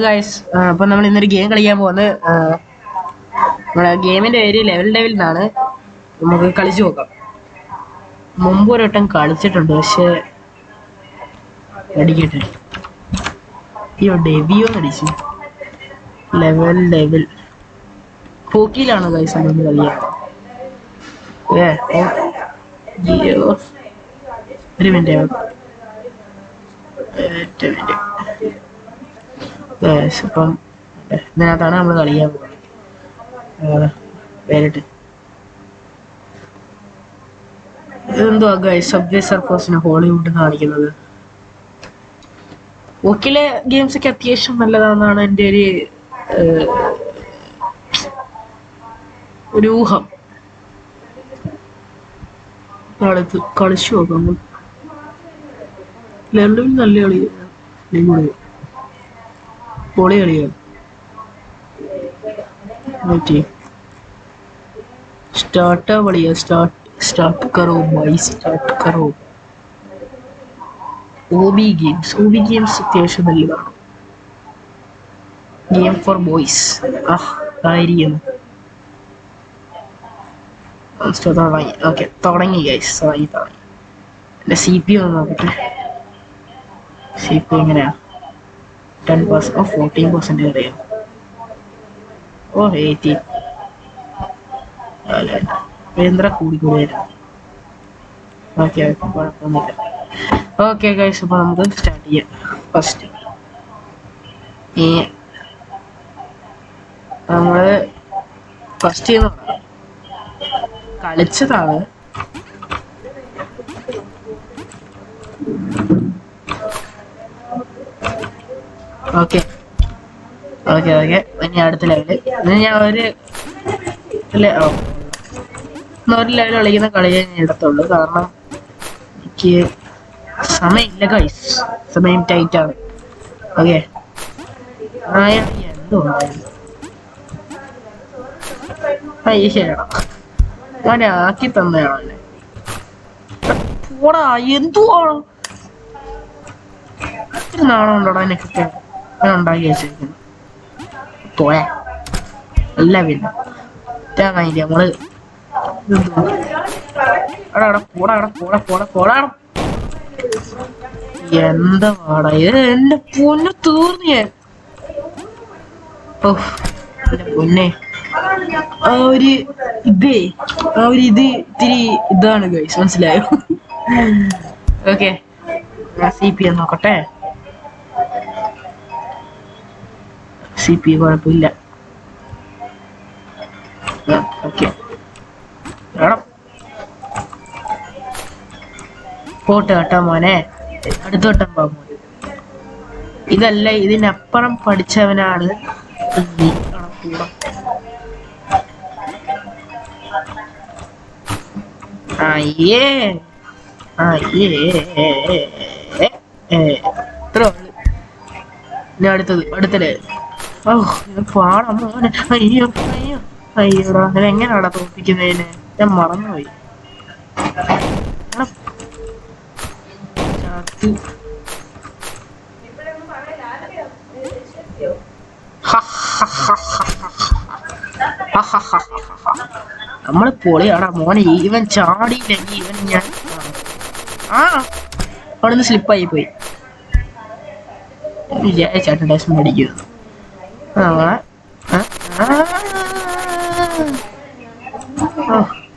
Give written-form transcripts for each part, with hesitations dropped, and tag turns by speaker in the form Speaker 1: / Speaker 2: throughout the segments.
Speaker 1: Guys, അപ്പൊ നമ്മൾ ഇന്നൊരു ഗെയിം കളിക്കാൻ പോകുന്നത് നമ്മുടെ ഗെയിമിന്റെ പേര് ലെവൽ ഡെവിൽ എന്നാണ്. നമുക്ക് കളിച്ചു നോക്കാം. മുമ്പ് ഒരു വട്ടം കളിച്ചിട്ടുണ്ട്, പക്ഷെ അടിക്കട്ടെ. അയ്യോ, ഡെവിയോന്ന് അടിച്ചു. ലെവൽ ഡെവിൽ ഹോക്കിയിലാണ് ഗൈസ് നമ്മൾ കളിയാ. ഒരു മിനിറ്റ് ഇപ്പം ഇതിനകത്താണ് നമ്മൾ കളിക്കാൻ പോകുന്നത്. പേരിട്ട് ഇതെന്തുവാ ഗൈസ്, സബ്വേ സർഫേഴ്സിന് ഹോളിവുഡ് കാണിക്കുന്നത്. ഓക്കിലെ ഗെയിംസ് ഒക്കെ അത്യാവശ്യം നല്ലതാണെന്നാണ് എൻ്റെ ഒരു ഊഹം. കളിച്ചു നോക്കാം. ലണ്ടനിൽ നല്ല കളിയാണ്, പൊളി കളിയാണ്. स्टार्ट बढ़िया स्टार्ट करो भाई, स्टार्ट करो. ओबी गेम्स അത്യാവശ്യം നല്ലതാണ്. ഗെയിം ഫോർ ബോയ്സ് ആയിരിക്കുന്നു. ഓക്കെ, തുടങ്ങി ഗൈസ്. തുടങ്ങി. എൻ്റെ CPU ഒന്ന് നോക്കട്ടെ. CPU എങ്ങനെയാ? 10% 14% അറിയാം. 80 വേന്ദ്ര കൂടിക്കൂടിയായിരുന്നു. ഓക്കെ, കുഴപ്പമൊന്നുമില്ല. ഓക്കെ ഗൈസ്, അപ്പോൾ നമുക്ക് സ്റ്റാർട്ട് ചെയ്യാം. ഫസ്റ്റ് നമ്മള് ഫസ്റ്റ് കളിച്ചതാണ്. ഓക്കെ ഓക്കെ ഓക്കെ ഇനി അടുത്ത ലെവല്. ഞാൻ ഒരു ലെവൽ കളിക്കുന്ന കളിയെ ഞാൻ എടുത്തുള്ളൂ, കാരണം എനിക്ക് സമയമില്ല ഗൈസ്. സമയം ടൈറ്റ് ആണ്. ഓക്കെ, എന്തോ ശരിയാണോ? ഞാൻ ആക്കി തന്നെയാണല്ലേ. പോടാ, എന്തുവാണോ ഒത്തിരി നാണം ഉണ്ടോടാ എനിക്കൊക്കെ. ഞാൻ ഉണ്ടാക്കി വെച്ചിരിക്കുന്നു. പോയാ അല്ല പിന്നെ നമ്മള് എന്താ പാടാ ഇത്? എന്റെ പൊന്നെ തീർന്നു ഞാൻ. എന്റെ പൊന്നെ, ആ ഒരു ഇത് ഇത്തിരി ഇതാണ് ഗൈസ്, മനസ്സിലായോ? ഓക്കെ, CPU നോക്കട്ടെ. CPU കുഴപ്പമില്ല. ഓക്കെ, പോട്ട് കേട്ടോ മോനെ, അടുത്ത വട്ടം പോകും. ഇതല്ല, ഇതിനപ്പുറം പഠിച്ചവനാണ് അടുത്തത്. പാടാ മോനെ. അയ്യോടാ, എങ്ങനെയാടാ തോപ്പിക്കുന്നതിന്? ഞാൻ മറന്നുപോയി. നമ്മള് പൊളിയാടാ മോനെ. ഇവൻ ചാടിയില്ലെങ്കിൽ ഇവൻ ഞാൻ അവിടുന്ന് സ്ലിപ്പായി പോയി. വിചാരിച്ചാട്ടം ടേസ്റ്റ് മേടിക്കുന്നു.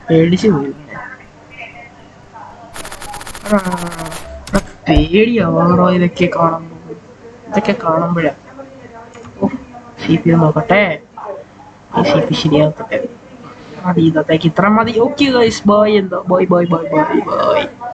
Speaker 1: പേടിച്ചു പോയി. പേടിയാവാണോ ഇതൊക്കെ കാണുമ്പോഴാ. CPU നോക്കട്ടെ. CPU ശരിയാകട്ടെ. മതി, ഇന്നത്തേക്ക് ഇത്ര മതി. Okay guys, bye. ബൈ.